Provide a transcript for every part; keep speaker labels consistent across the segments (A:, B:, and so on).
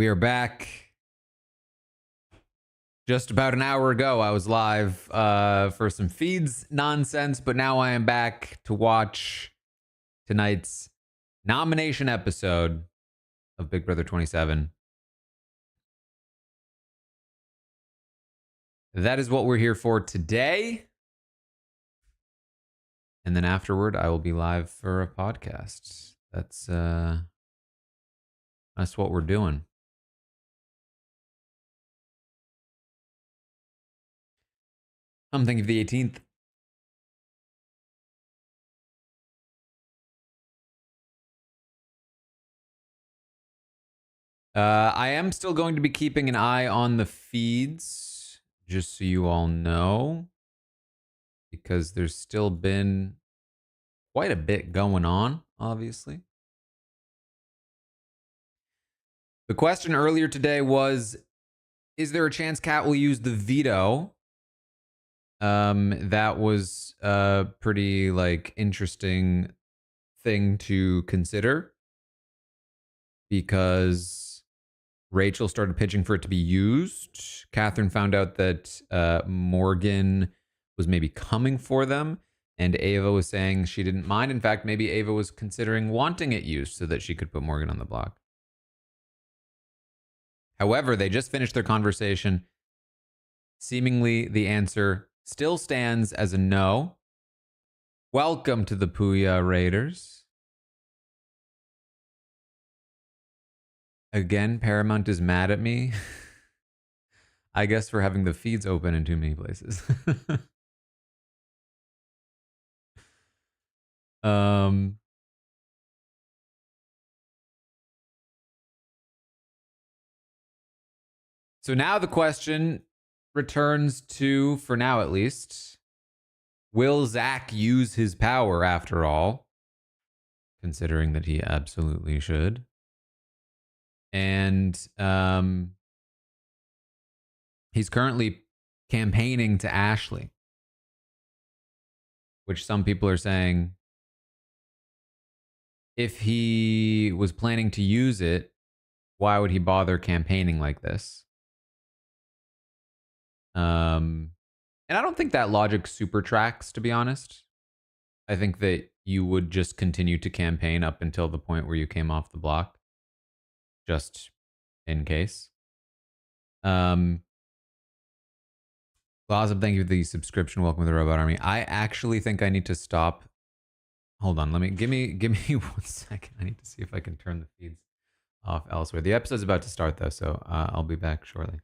A: We are back. Just about an hour ago, I was live for some feeds nonsense, but now I am back to watch tonight's nomination episode of Big Brother 27. That is what we're here for today. And then afterward, I will be live for a podcast. That's what we're doing. I'm thinking of the 18th. I am still going to be keeping an eye on the feeds, just so you all know, because there's still been quite a bit going on, obviously. The question earlier today was, is there a chance Kat will use the veto? That was a pretty interesting thing to consider, because Rachel started pitching for it to be used. Catherine found out that Morgan was maybe coming for them, and Ava was saying she didn't mind. In fact, maybe Ava was considering wanting it used so that she could put Morgan on the block. However, they just finished their conversation. Seemingly, the answer still stands as a no. Welcome to the Puya Raiders. Again, Paramount is mad at me. I guess for having the feeds open in too many places. So now the question returns to, for now at least, will Zach use his power after all? Considering that he absolutely should. And he's currently campaigning to Ashley, which some people are saying, if he was planning to use it, why would he bother campaigning like this? And I don't think that logic super tracks, to be honest. I think that you would just continue to campaign up until the point where you came off the block, just in case. Blossom, thank you for the subscription. Welcome to the Robot Army. I actually think I need to stop. Hold on, give me 1 second. I need to see if I can turn the feeds off elsewhere. The episode's about to start though, so I'll be back shortly.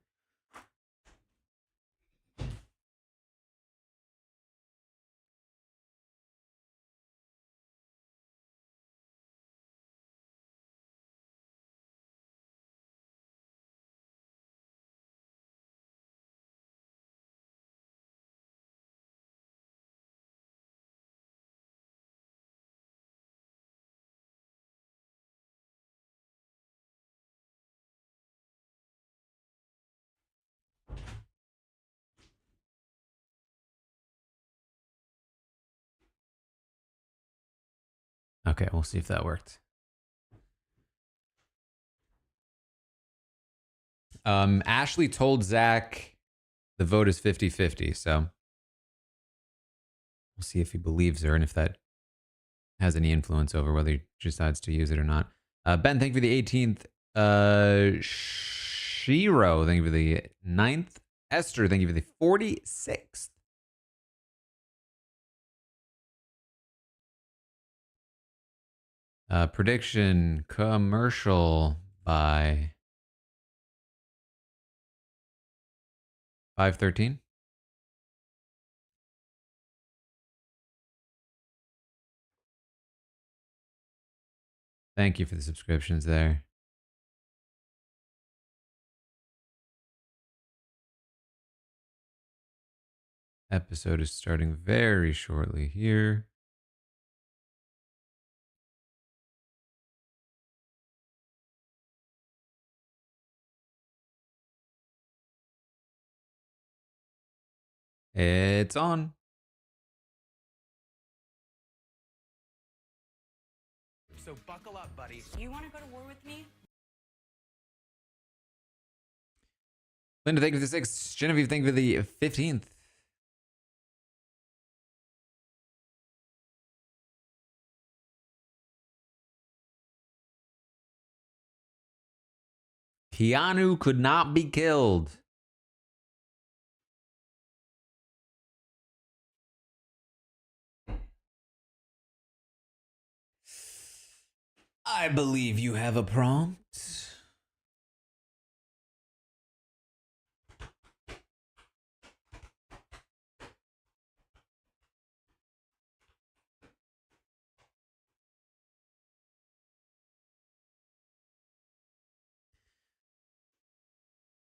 A: Okay, we'll see if that worked. Ashley told Zach the vote is 50-50, so we'll see if he believes her and if that has any influence over whether he decides to use it or not. Ben, thank you for the 18th. Shiro, thank you for the 9th. Esther, thank you for the 46th. Prediction commercial by 5:13. Thank you for the subscriptions there. Episode is starting very shortly here. It's on.
B: So buckle up, buddy.
C: You want to go to war with me?
A: Linda, thank you for the 6th. Genevieve, thank you for the 15th. Keanu could not be killed. I believe you have a prompt.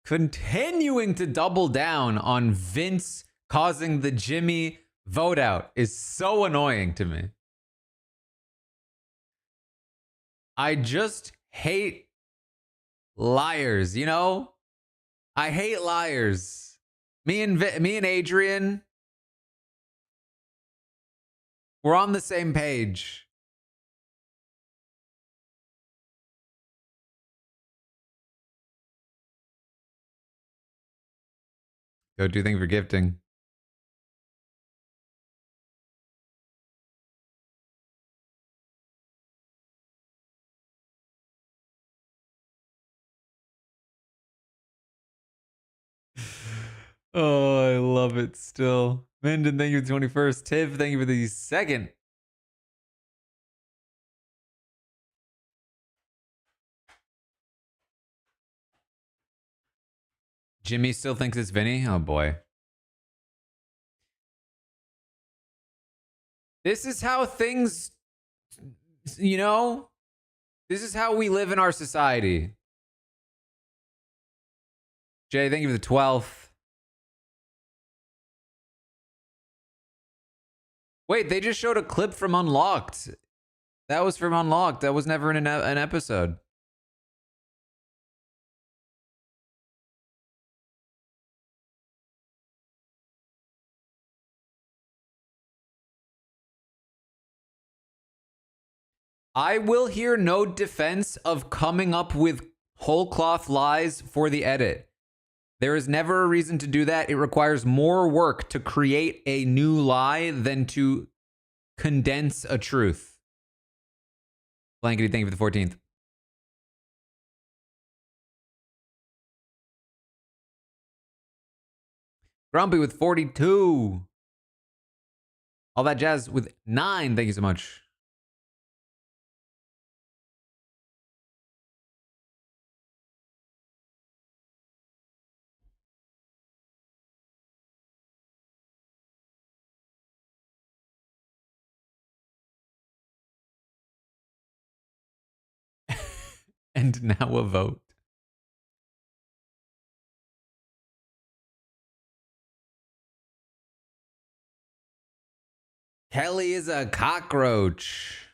A: Continuing to double down on Vince causing the Jimmy vote out is so annoying to me. I just hate liars, you know? I hate liars. Me and Adrian, we're on the same page. Go do things for gifting. Oh, I love it still. Minden, thank you for the 21st. Tiv, thank you for the 2nd. Jimmy still thinks it's Vinny? Oh boy. This is how things, you know, this is how we live in our society. Jay, thank you for the 12th. Wait, they just showed a clip from Unlocked. That was from Unlocked. That was never in an episode. I will hear no defense of coming up with whole cloth lies for the edit. There is never a reason to do that. It requires more work to create a new lie than to condense a truth. Blankety, thank you for the 14th. Grumpy with 42. All that jazz with 9. Thank you so much. And now a vote. Kelly is a cockroach.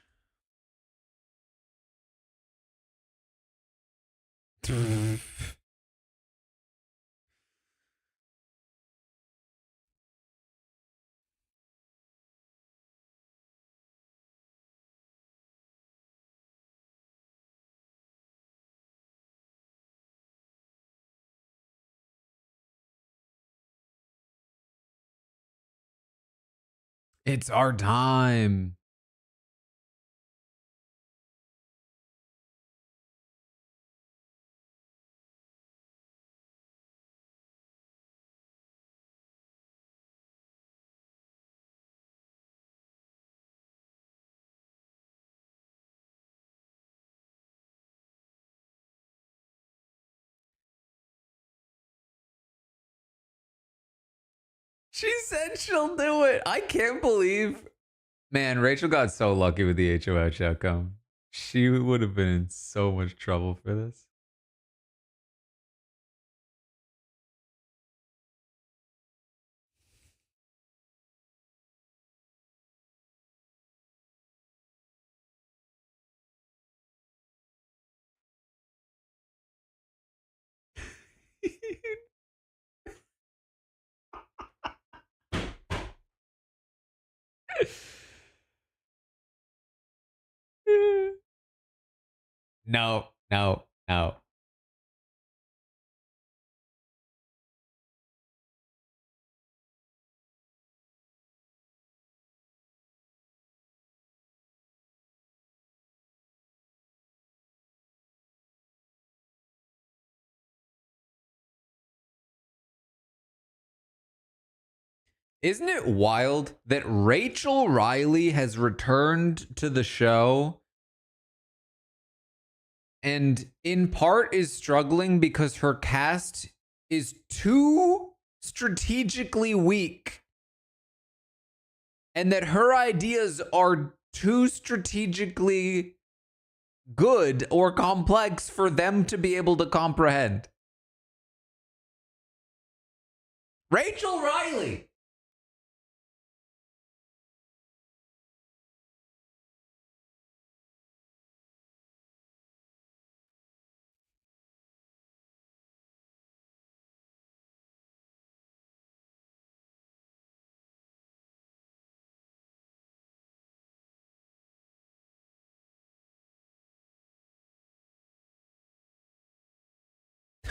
A: It's our time. She said she'll do it. I can't believe. Man, Rachel got so lucky with the HOH outcome. She would have been in so much trouble for this. No, no, no. Isn't it wild that Rachel Riley has returned to the show and in part is struggling because her cast is too strategically weak and that her ideas are too strategically good or complex for them to be able to comprehend? Rachel Riley.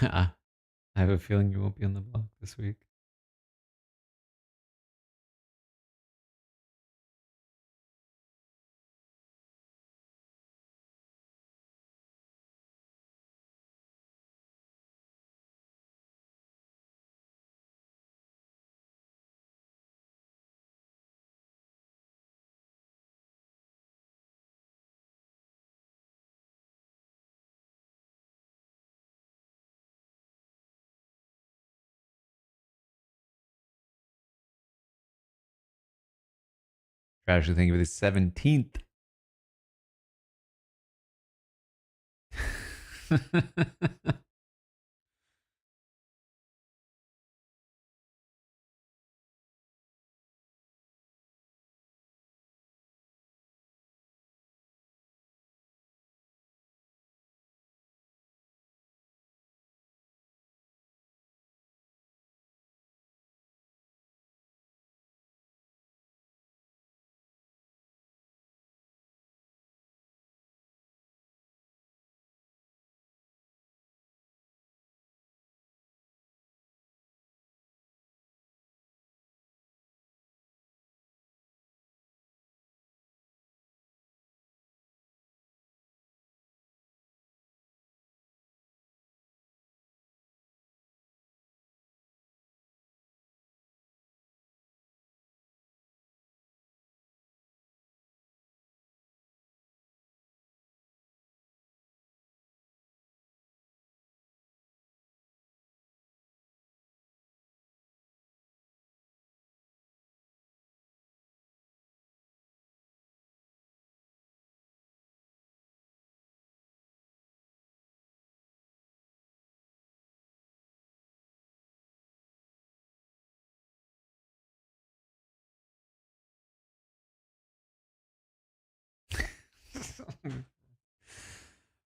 A: I have a feeling you won't be on the block this week. Tragically thinking of the 17th.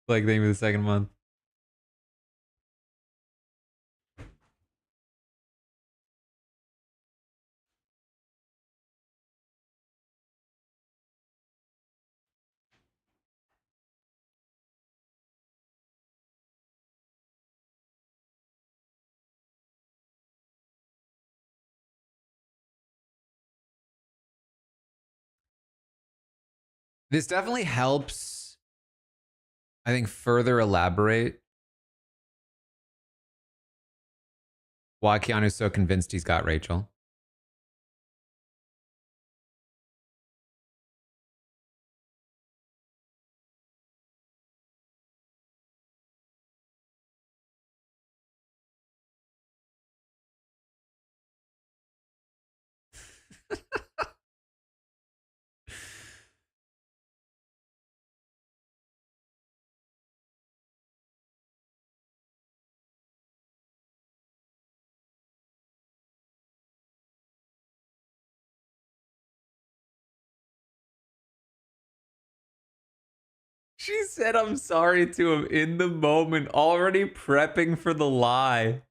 A: Like name of the second month. This definitely helps, I think, further elaborate why Keanu's so convinced he's got Rachel. She said, I'm sorry to him in the moment, already prepping for the lie.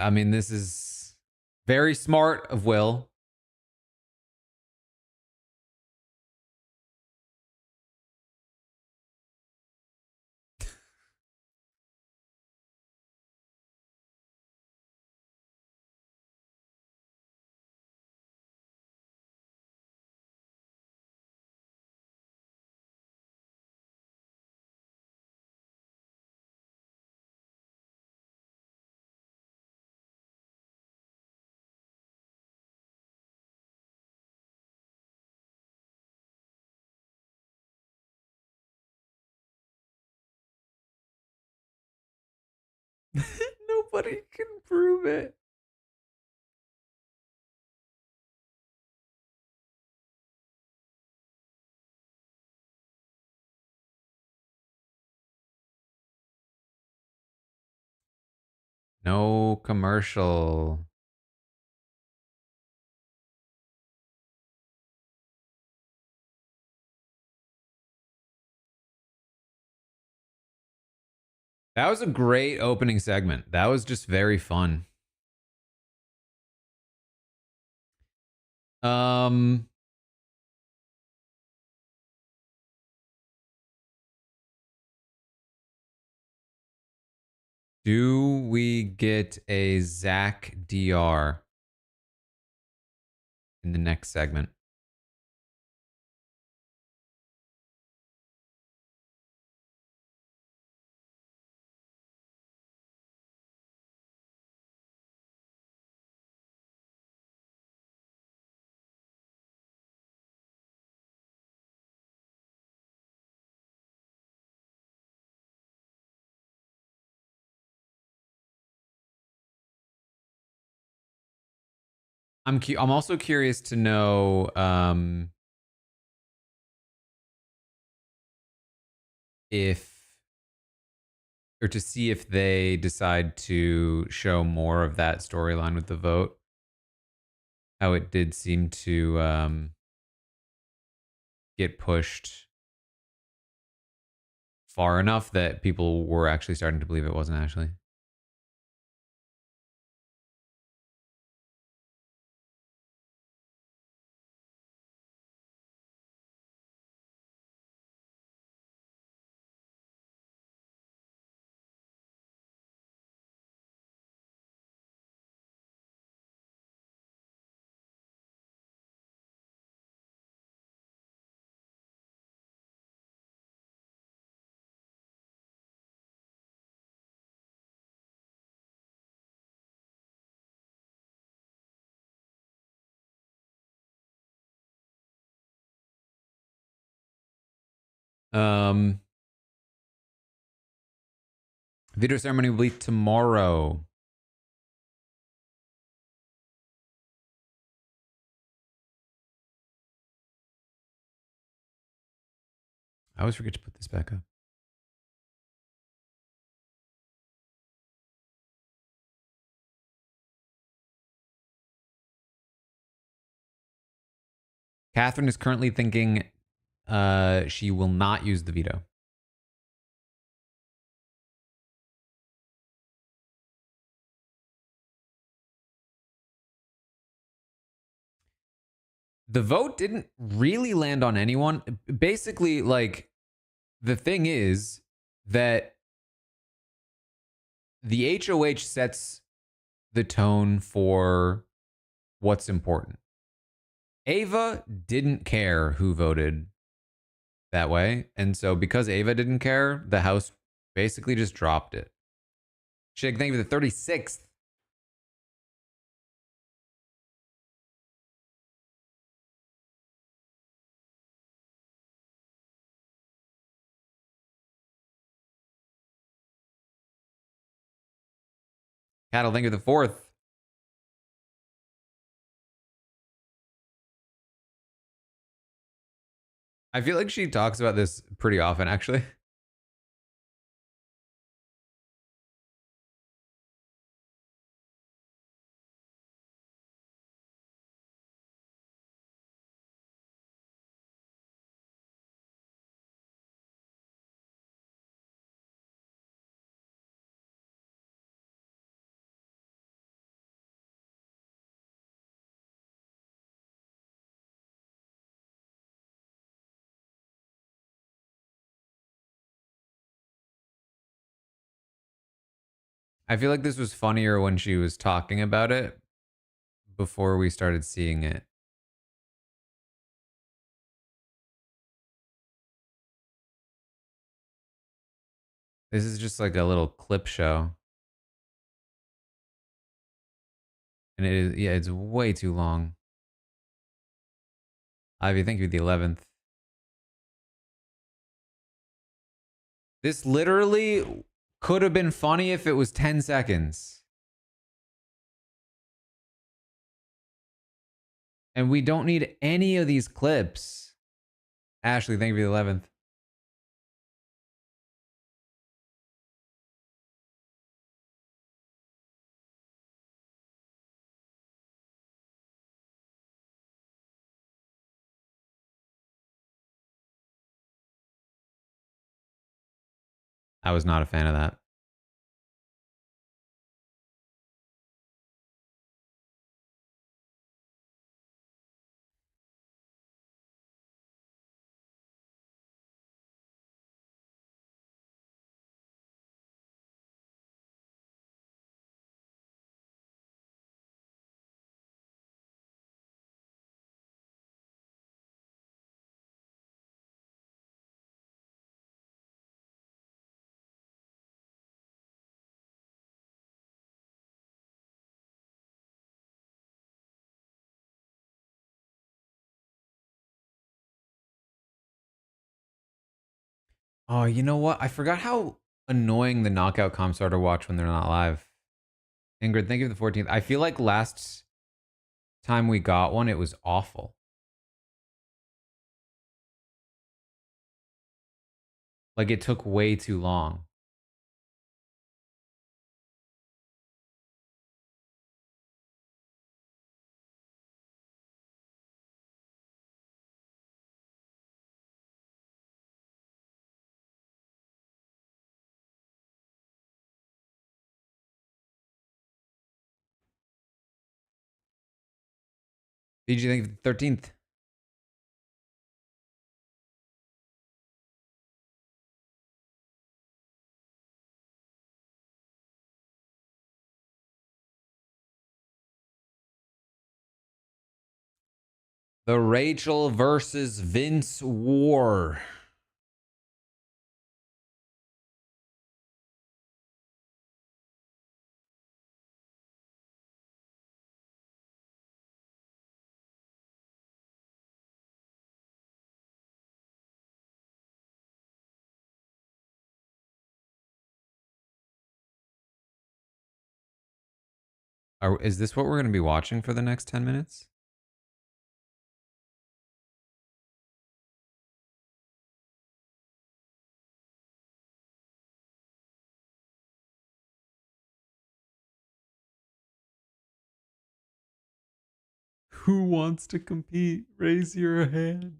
A: I mean, this is very smart of Will. Nobody can prove it. No commercial. That was a great opening segment. That was just very fun. Um, do we get a Zach DR in the next segment? I'm also curious to know if or to see if they decide to show more of that storyline with the vote. How it did seem to get pushed far enough that people were actually starting to believe it wasn't Ashley. Um, Video ceremony will be tomorrow. I always forget to put this back up. Catherine is currently thinking she will not use the veto. The vote didn't really land on anyone. Basically, like, the thing is that the HOH sets the tone for what's important. Ava didn't care who voted that way. And so because Ava didn't care, the House basically just dropped it. Shig, thank you for the 36th. Cattle, thank you for the 4th. I feel like she talks about this pretty often, actually. I feel like this was funnier when she was talking about it before we started seeing it. This is just like a little clip show. And it is, yeah, it's way too long. Ivy, thank you, the 11th. This literally could have been funny if it was 10 seconds. And we don't need any of these clips. Ashley, thank you for the 11th. I was not a fan of that. Oh, you know what? I forgot how annoying the knockout comps are to watch when they're not live. Ingrid, thank you for the 14th. I feel like last time we got one, it was awful. Like it took way too long. BG, thank you for the 13th. The Rachel versus Vince war. Is this what we're going to be watching for the next 10 minutes? Who wants to compete? Raise your hand.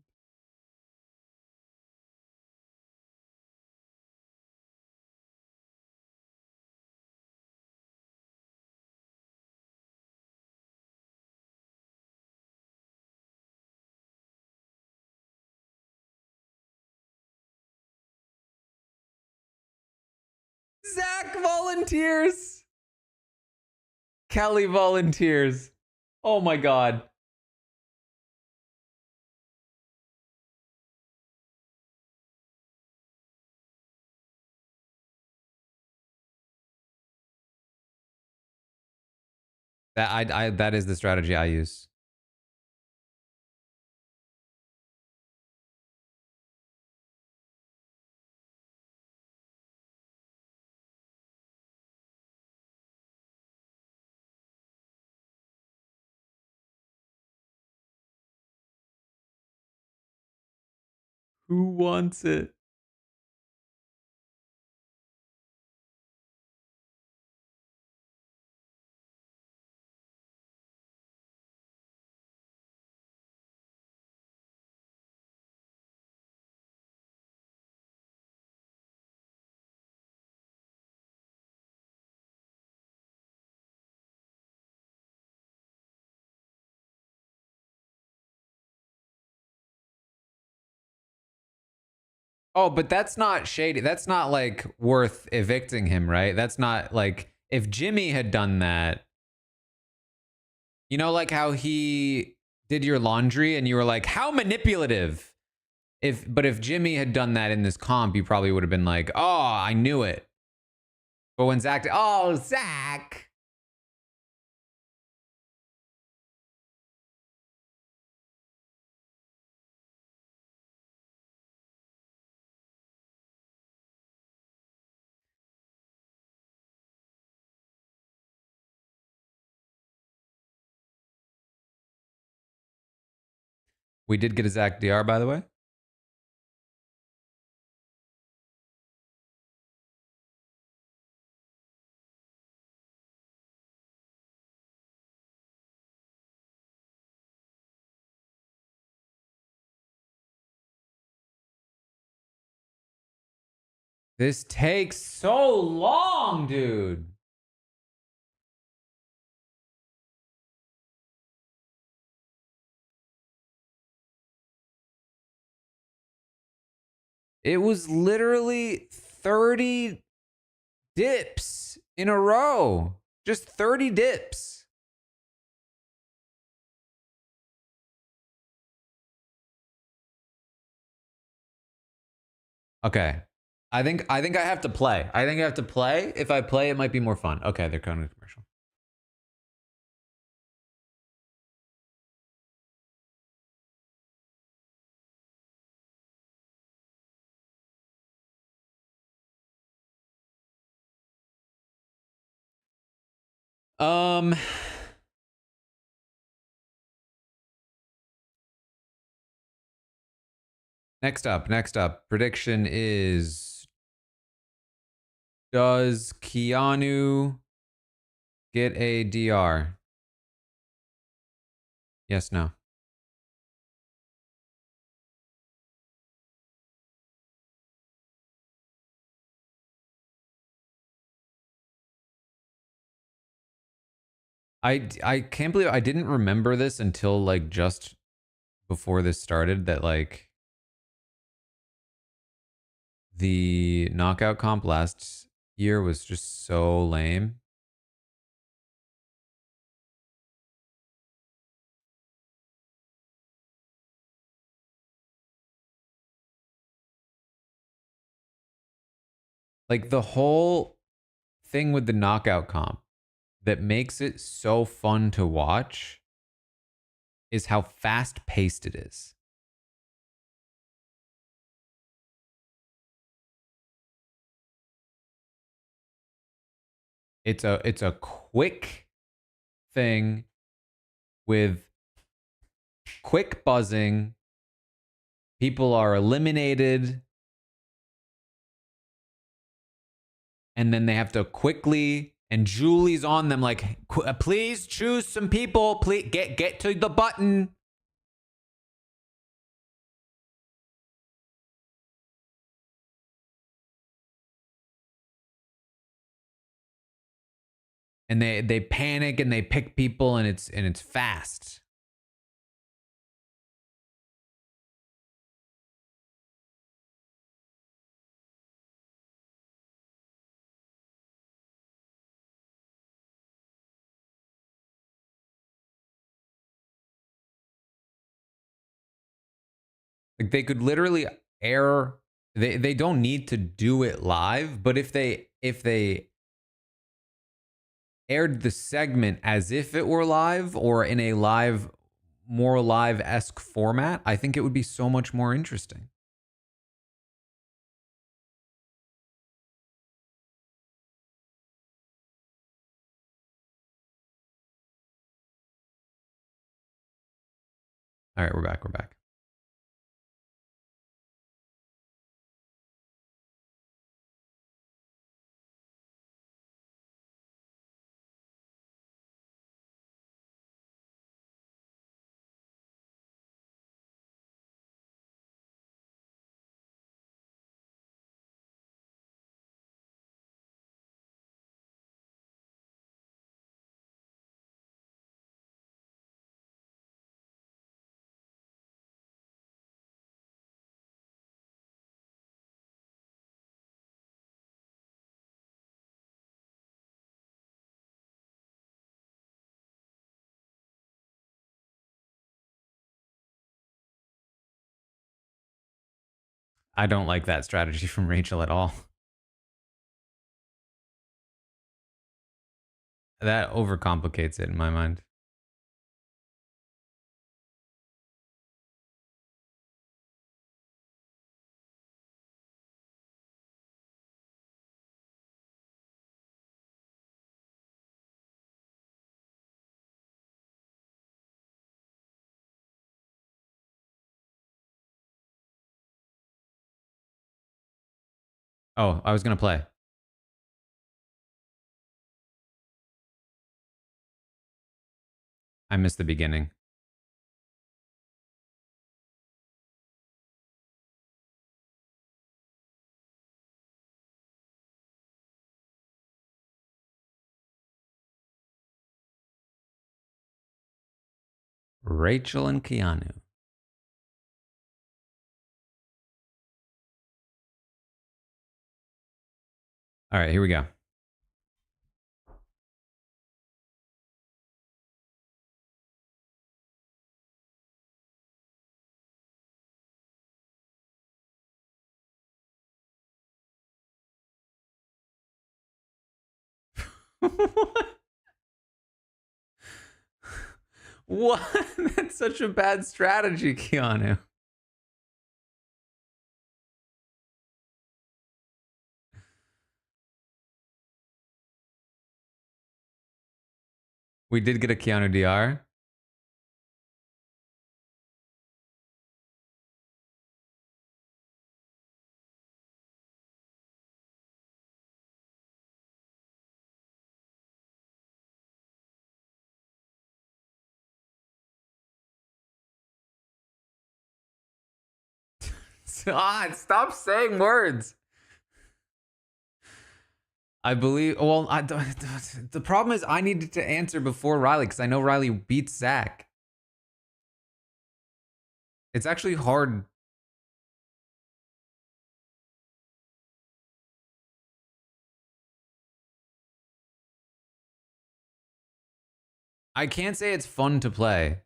A: Zach volunteers. Kelly volunteers. Oh my God. That is the strategy I use. Who wants it? Oh, but that's not shady. That's not like worth evicting him, right? That's not like if Jimmy had done that, you know, like how he did your laundry and you were like, how manipulative. But if Jimmy had done that in this comp, you probably would have been like, oh, I knew it. But when Zach, oh, Zach. We did get a Zach DR, by the way. This takes so long, dude. It was literally 30 dips in a row. Just 30 dips. Okay. I think I have to play. I think I have to play. If I play, it might be more fun. Okay, they're coming to commercial. Um next up. Prediction is, does Keanu get a DR? Yes, no. I can't believe I didn't remember this until like just before this started, that like the knockout comp last year was just so lame. Like the whole thing with the knockout comp that makes it so fun to watch is how fast paced it is. It's a quick thing with quick buzzing. People are eliminated, and then they have to quickly, and Julie's on them like, please choose some people, please get to the button. And they panic and they pick people, and it's fast. Like they could literally air, they don't need to do it live, but if they aired the segment as if it were live or in a live, more live-esque format, I think it would be so much more interesting. All right, we're back. We're back. I don't like that strategy from Rachel at all. That overcomplicates it in my mind. Oh, I was gonna play. I missed the beginning. Rachel and Keanu. All right, here we go. What? That's such a bad strategy, Keanu. We did get a Keanu DR. Stop saying words. I believe. Well, the problem is I needed to answer before Riley because I know Riley beats Zach. It's actually hard. I can't say it's fun to play.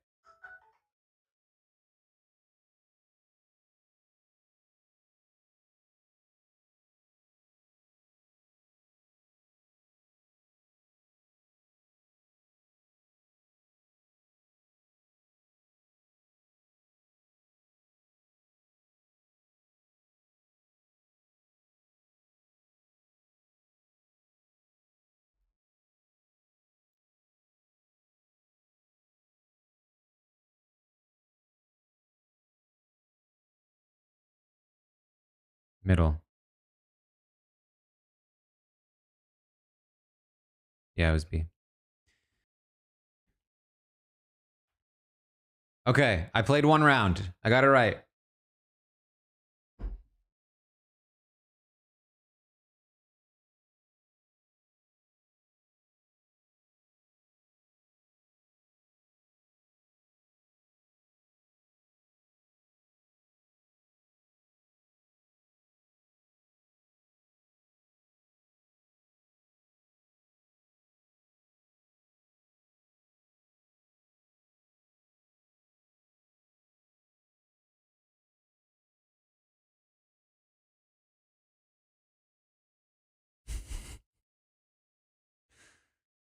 A: Middle. Yeah, it was B. Okay, I played one round. I got it right.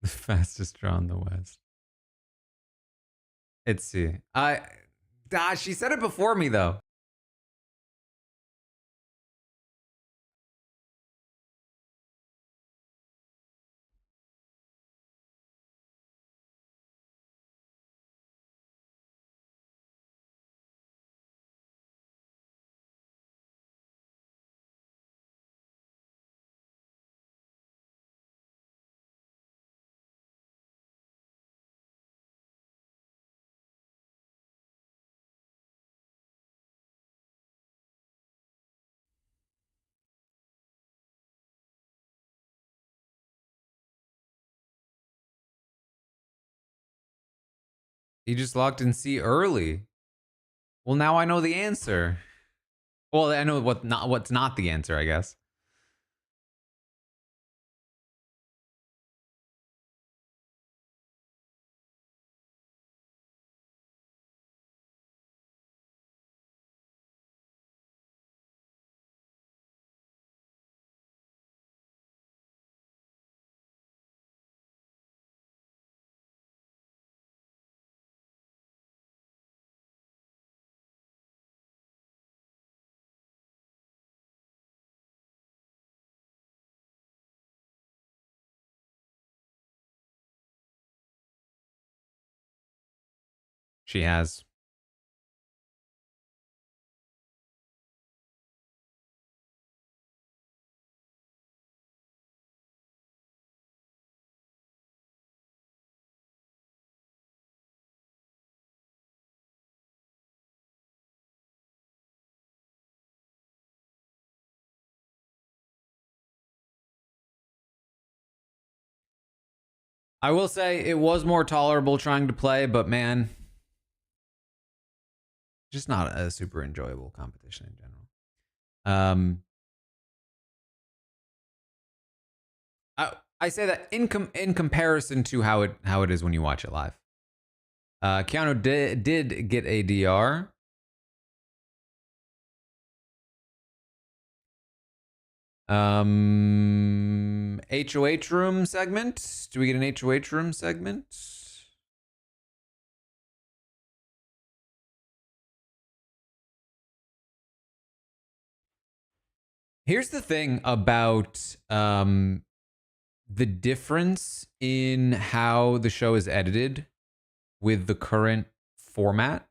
A: The fastest draw in the West. It's C. She said it before me though. He just locked in C early. Well, now I know the answer. Well, I know what's not the answer, I guess. She has. I will say it was more tolerable trying to play, but man, just not a super enjoyable competition in general. I say that in comparison to how it is when you watch it live. Keanu did get a DR. HOH room segment. Do we get an HOH room segment? Here's the thing about the difference in how the show is edited with the current format.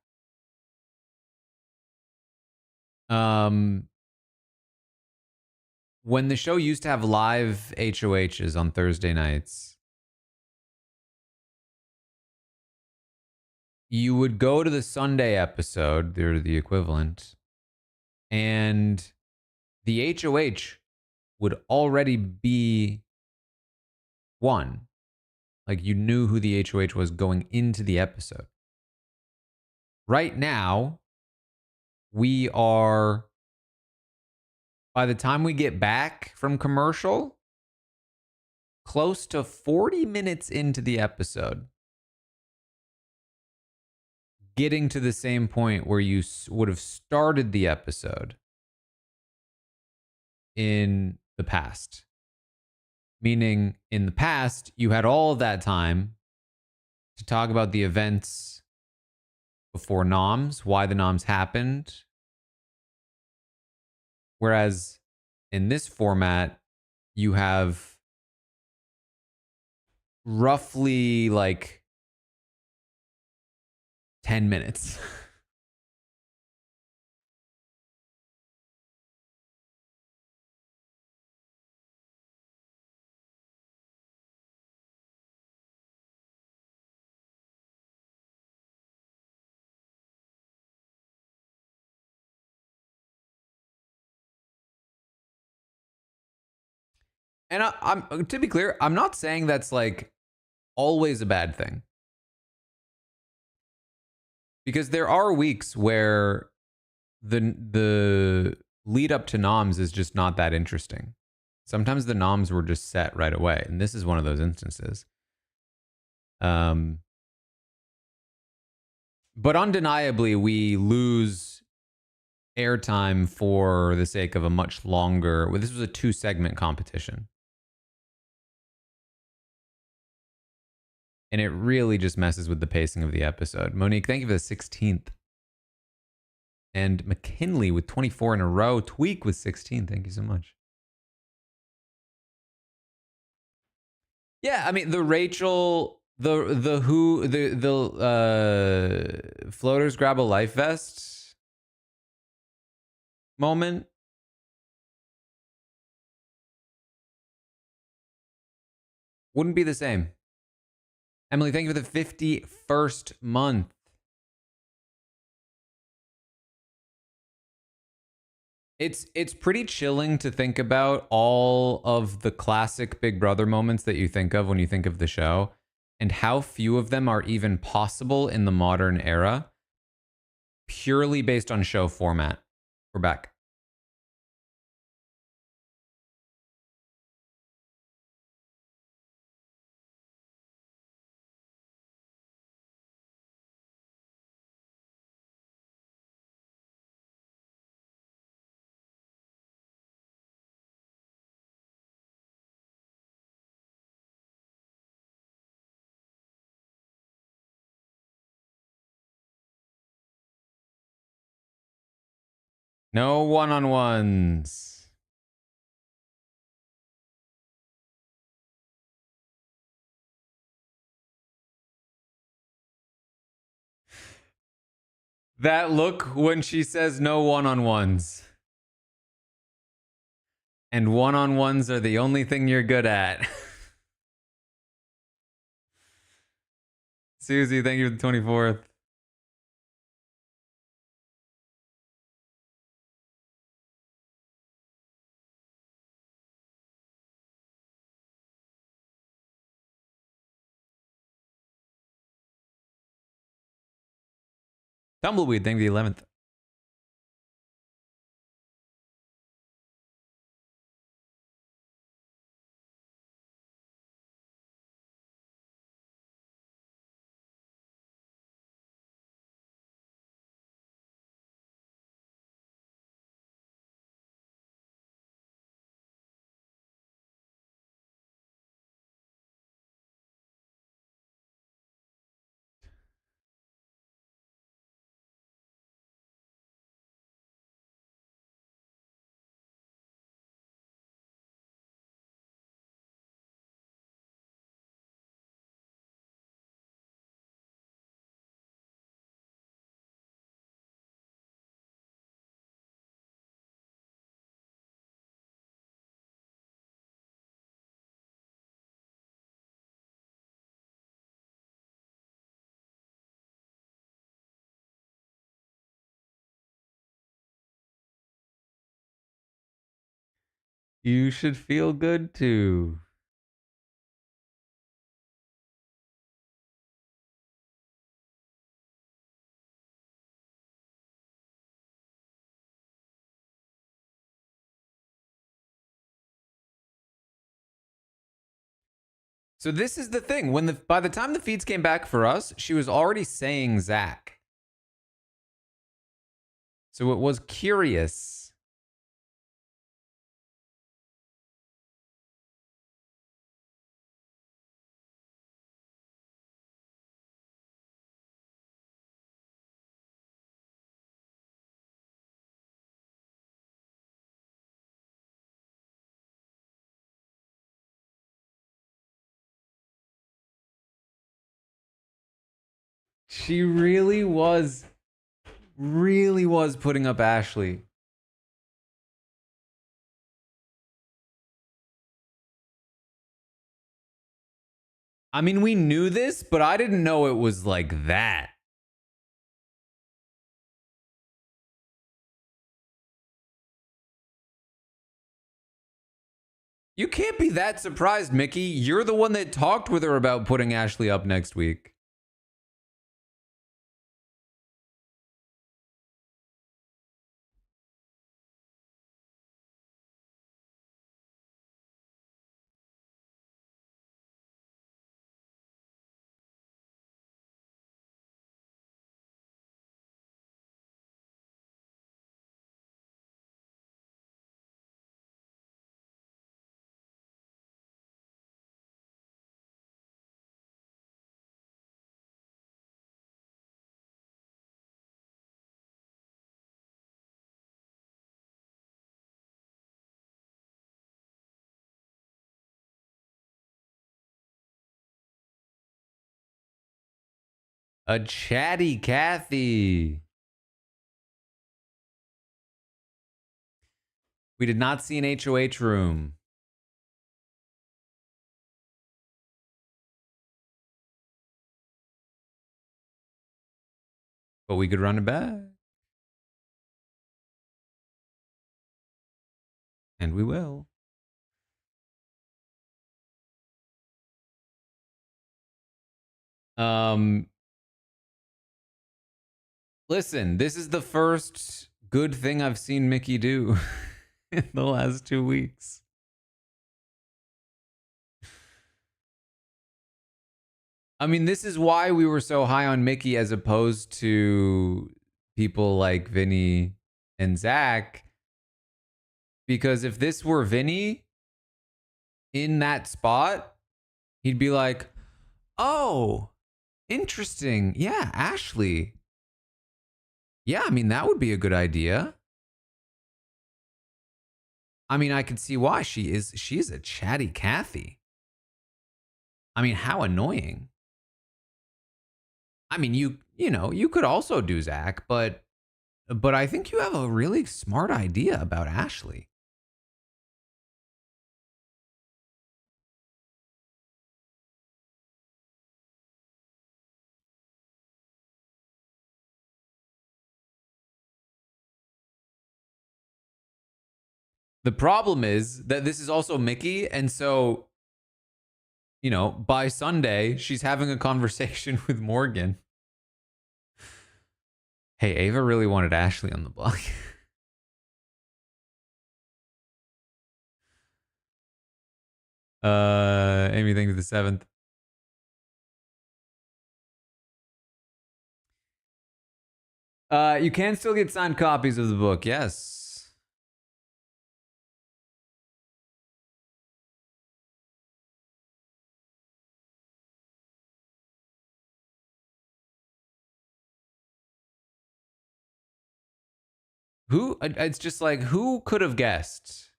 A: When the show used to have live HOHs on Thursday nights, you would go to the Sunday episode, they're the equivalent, and the HOH would already be won. Like you knew who the HOH was going into the episode. Right now, we are, by the time we get back from commercial, close to 40 minutes into the episode, getting to the same point where you would have started the episode in the past. Meaning, in the past, you had all of that time to talk about the events before noms, why the noms happened. Whereas in this format, you have roughly like 10 minutes. And I'm to be clear, I'm not saying that's like always a bad thing. Because there are weeks where the lead up to noms is just not that interesting. Sometimes the noms were just set right away, and this is one of those instances. But undeniably, we lose airtime for the sake of a much longer. Well, this was a 2-segment competition, and it really just messes with the pacing of the episode. Monique, thank you for the 16th. And McKinley with 24 in a row. Tweak with 16. Thank you so much. Yeah, I mean the Rachel, the who the floaters grab a life vest moment. Wouldn't be the same. Emily, thank you for the 51st month. It's pretty chilling to think about all of the classic Big Brother moments that you think of when you think of the show, and how few of them are even possible in the modern era, purely based on show format. We're back. No one-on-ones. That look when she says no one-on-ones. And one-on-ones are the only thing you're good at. Susie, thank you for the 24th. Tumbleweed, thank you for the 11th. You should feel good too. So this is the thing. By the time the feeds came back for us, she was already saying Zach. So it was curious. She really was putting up Ashley. I mean, we knew this, but I didn't know it was like that. You can't be that surprised, Mickey. You're the one that talked with her about putting Ashley up next week. A chatty Kathy. We did not see an HOH room. But we could run it back. And we will. Listen, this is the first good thing I've seen Mickey do in the last 2 weeks. I mean, this is why we were so high on Mickey as opposed to people like Vinny and Zach. Because if this were Vinny in that spot, he'd be like, oh, interesting. Yeah, Ashley. Yeah, I mean, that would be a good idea. I mean, I could see why she is a chatty Kathy. I mean, how annoying. I mean, you know, you could also do Zach, but I think you have a really smart idea about Ashley. The problem is that this is also Mickey, and so, you know, by Sunday, she's having a conversation with Morgan. Hey, Ava really wanted Ashley on the block. Amy, thank you for the 7th. You can still get signed copies of the book, yes. It's just like, who could have guessed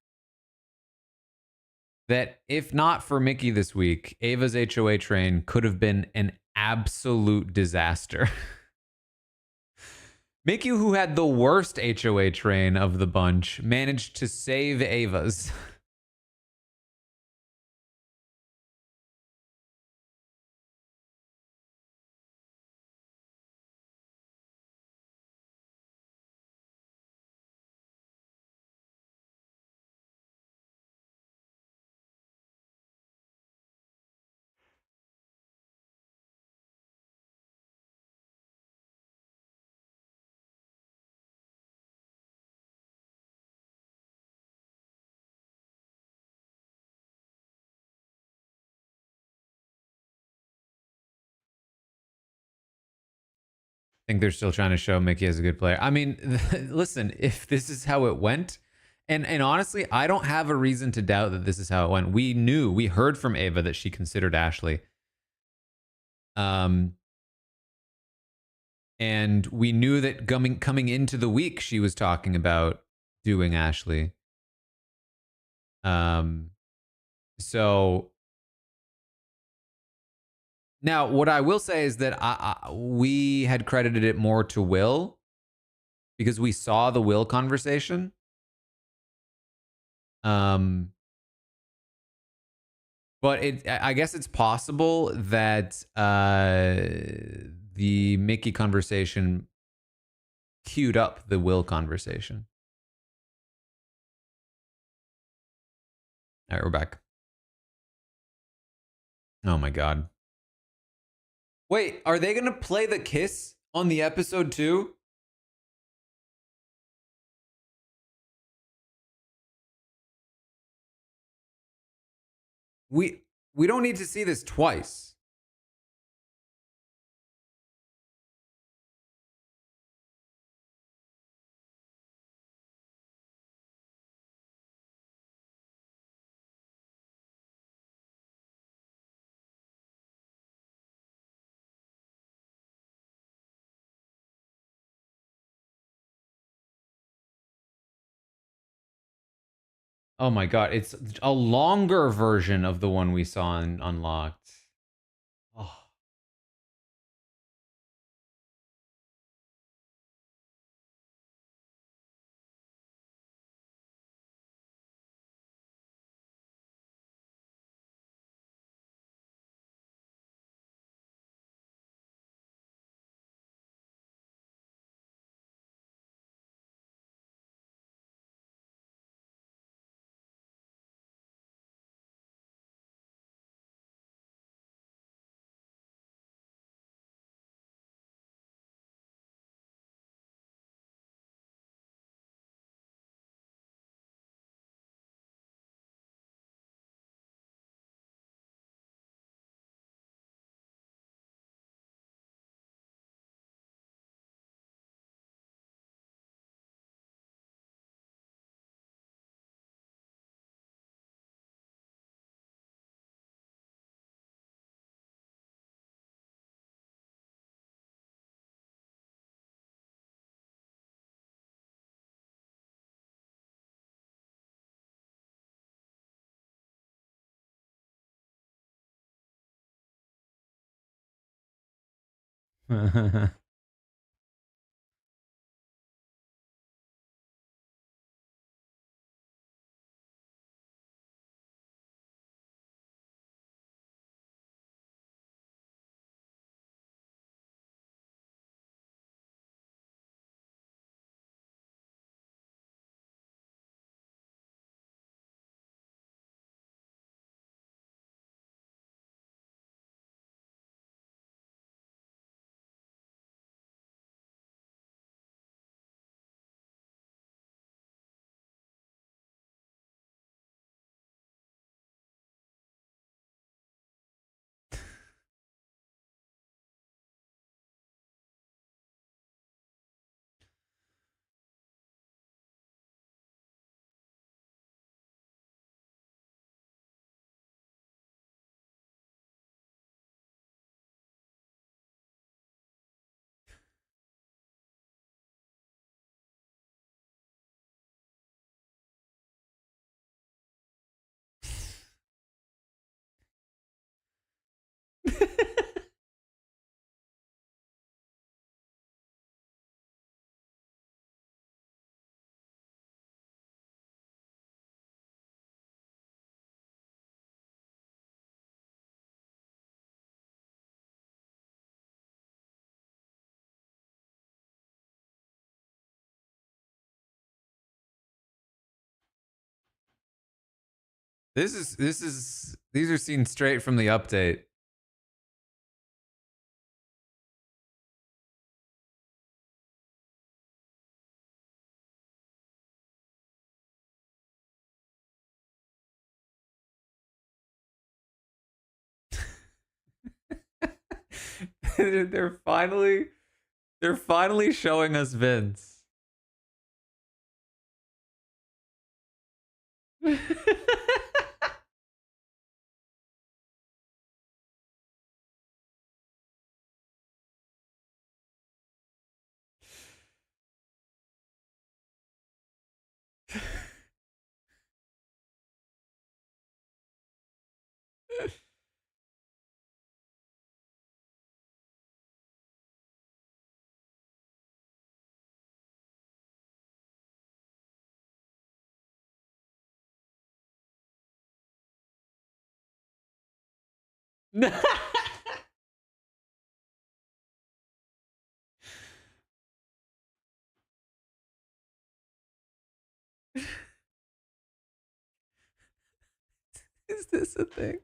A: that if not for Mickey this week, Ava's HOA train could have been an absolute disaster? Mickey, who had the worst HOA train of the bunch, managed to save Ava's. I think they're still trying to show Mickey as a good player. I mean, listen, if this is how it went, and honestly, I don't have a reason to doubt that this is how it went. We heard from Ava that she considered Ashley. Um, and we knew that coming into the week, she was talking about doing Ashley. Um, so now what I will say is that we had credited it more to Will because we saw the Will conversation. But I guess it's possible that the Mickey conversation queued up the Will conversation. All right, we're back. Oh my God. Wait, are they going to play the kiss on the episode too? We don't need to see this twice. Oh my God, it's a longer version of the one we saw in Unlocked. Oh. These are seen straight from the update. they're finally they're finally showing us Vince. Is this a thing?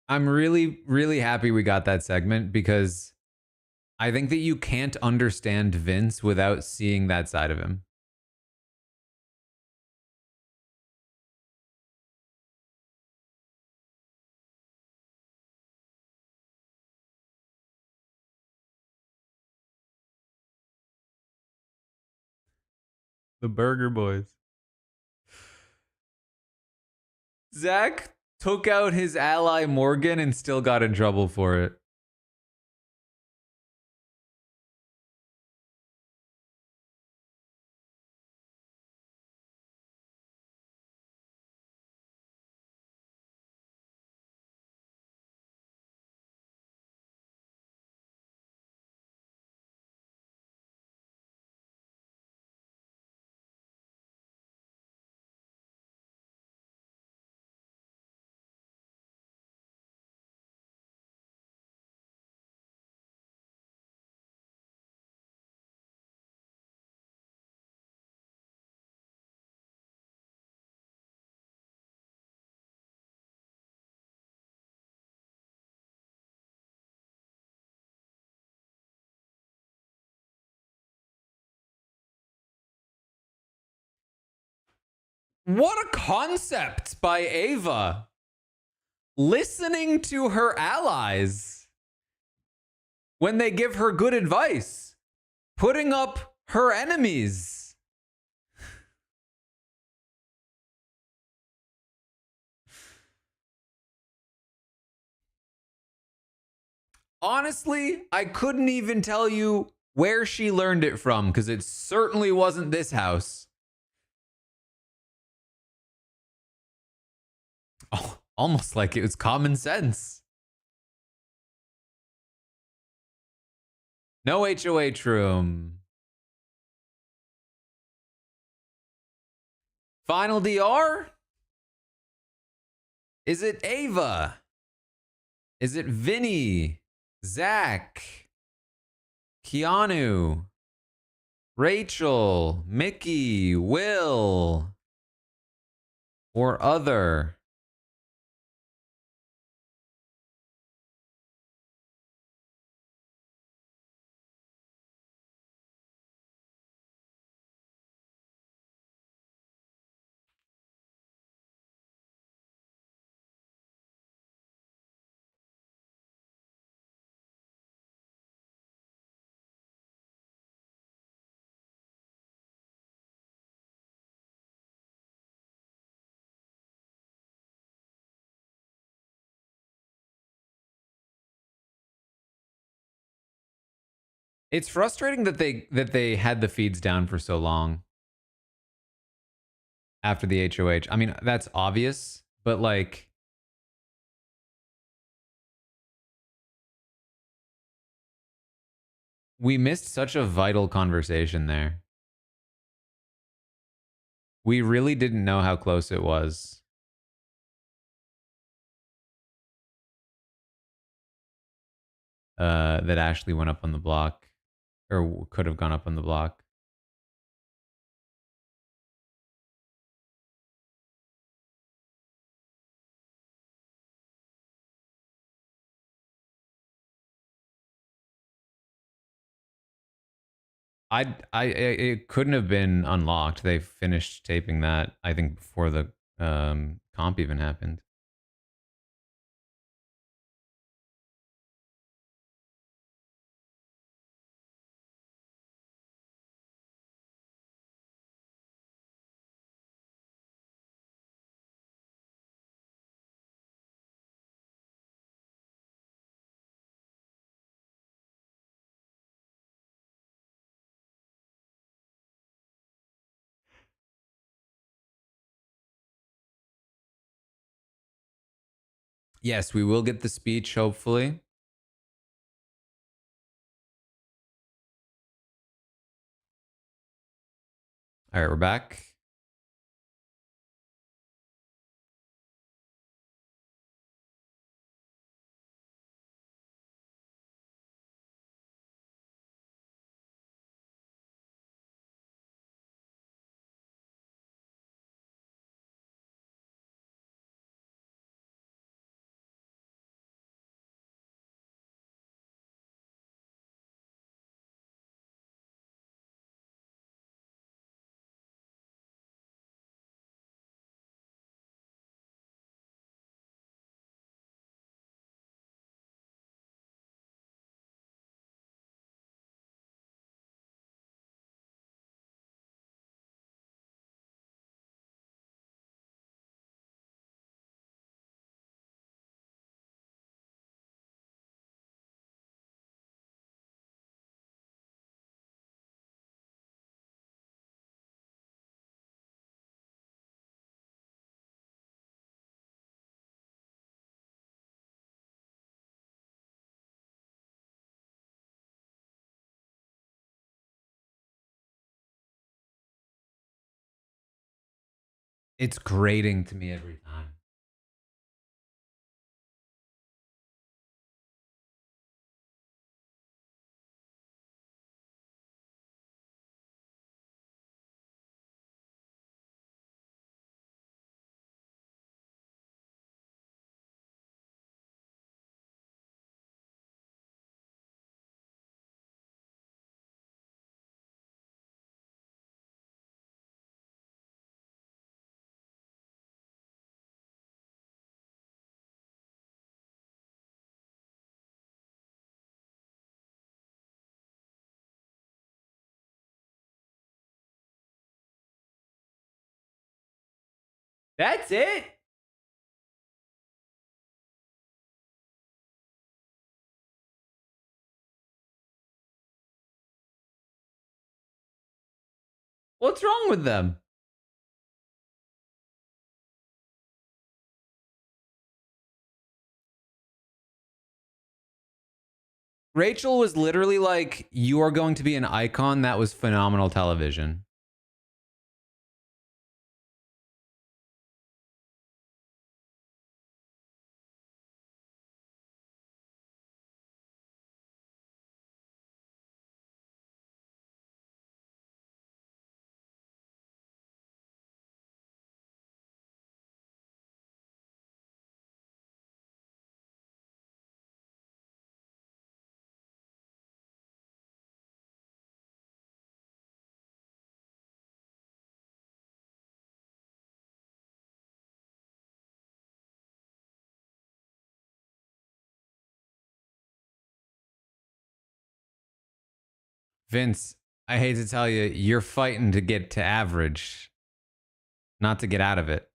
A: I'm really, really happy we got that segment because I think that you can't understand Vince without seeing that side of him. The Burger Boys. Zach took out his ally Morgan and still got in trouble for it. What a concept by Ava. Listening to her allies when they give her good advice. Putting up her enemies. Honestly, I couldn't even tell you where she learned it from because it certainly wasn't this house. Oh, almost like it was common sense. No HOH room. Final DR? Is it Ava? Is it Vinny? Zach? Keanu? Rachel? Mickey? Will? Or other? It's frustrating that they had the feeds down for so long after the HOH. I mean, that's obvious, but like we missed such a vital conversation there. We really didn't know how close it was. That Ashley went up on the block, or could have gone up on the block. It couldn't have been unlocked. They finished taping that, I think, before the comp even happened. Yes, we will get the speech, hopefully. All right, we're back. It's grating to me every time. That's it? What's wrong with them? Rachel was literally like, you are going to be an icon. That was phenomenal television. Vince, I hate to tell you, you're fighting to get to average, not to get out of it.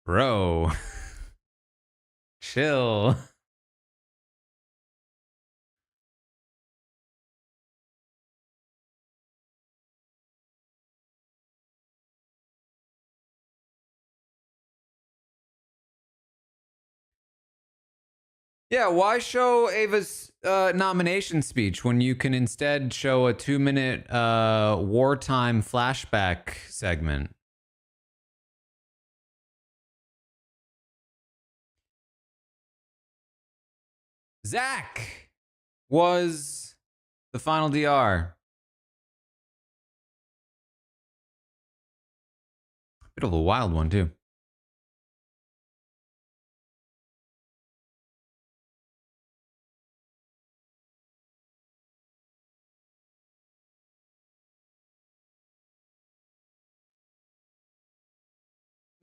A: Bro, chill. Yeah, why show Ava's nomination speech when you can instead show a 2-minute wartime flashback segment? Zach was the final DR. Bit of a wild one, too.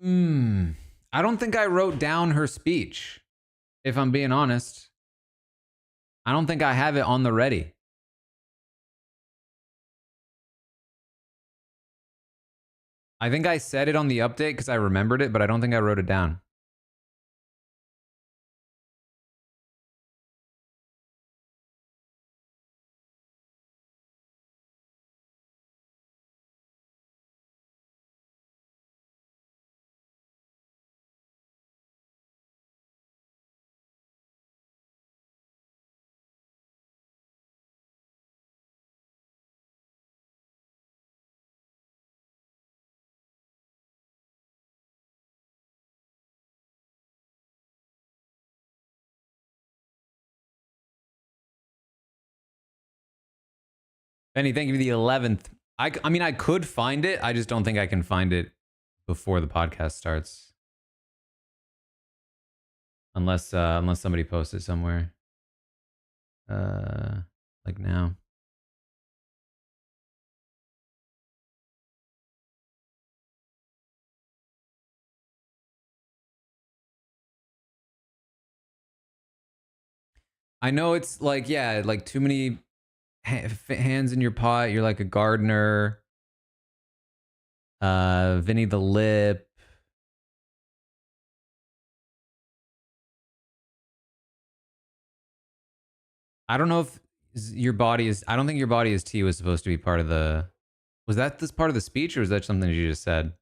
A: I don't think I wrote down her speech, if I'm being honest. I don't think I have it on the ready. I think I said it on the update because I remembered it, but I don't think I wrote it down. Benny, thank you for the 11th. I mean, I could find it. I just don't think I can find it before the podcast starts. Unless somebody posts it somewhere. Like now. I know it's like, yeah, like too many hands in your pot. You're like a gardener. Vinny the Lip. I don't know if your body is. I don't think your body is tea was supposed to be part of the. Was that this part of the speech, or was that something you just said?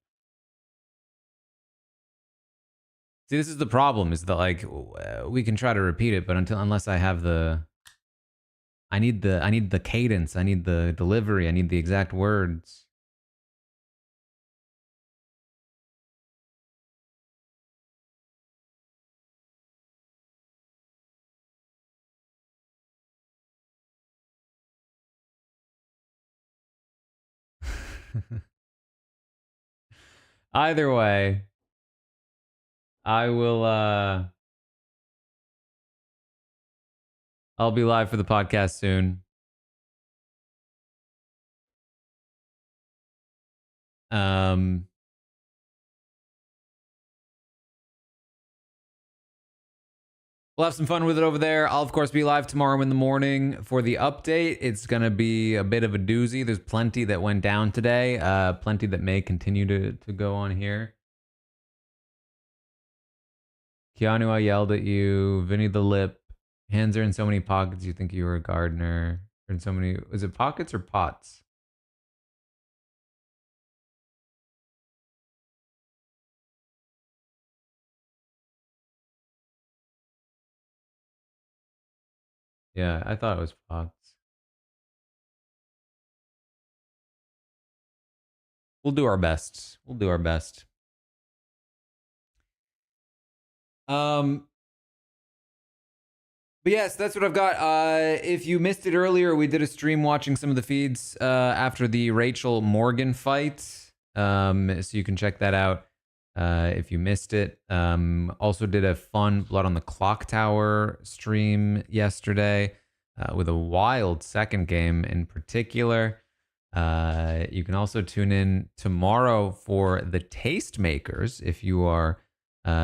A: See, this is the problem: is that like we can try to repeat it, but unless I have the, I need the cadence, I need the delivery, I need the exact words. Either way, I will. I'll be live for the podcast soon. Um, We'll have some fun with it over there. I'll, of course, be live tomorrow in the morning for the update. It's going to be a bit of a doozy. There's plenty that went down today, plenty that may continue to go on here. Keanu, I yelled at you. Vinny the Lip. Hands are in so many pockets, you think you were a gardener. In so many, is it pockets or pots? Yeah, I thought it was pots. We'll do our best. We'll do our best. But yes, that's what I've got. If you missed it earlier, we did a stream watching some of the feeds after the Rachel Morgan fight. So you can check that out if you missed it. Also did a fun Blood on the Clock Tower stream yesterday with a wild second game in particular. You can also tune in tomorrow for the Tastemakers if you are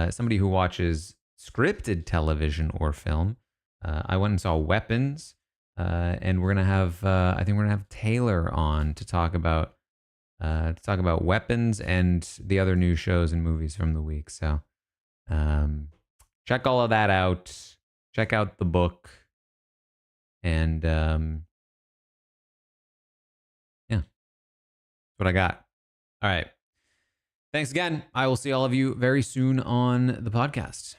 A: somebody who watches scripted television or film. I went and saw Weapons, and we're gonna have I think we're gonna have Taylor on to talk about Weapons and the other new shows and movies from the week. So check all of that out. Check out the book, and yeah, that's what I got. All right. Thanks again. I will see all of you very soon on the podcast.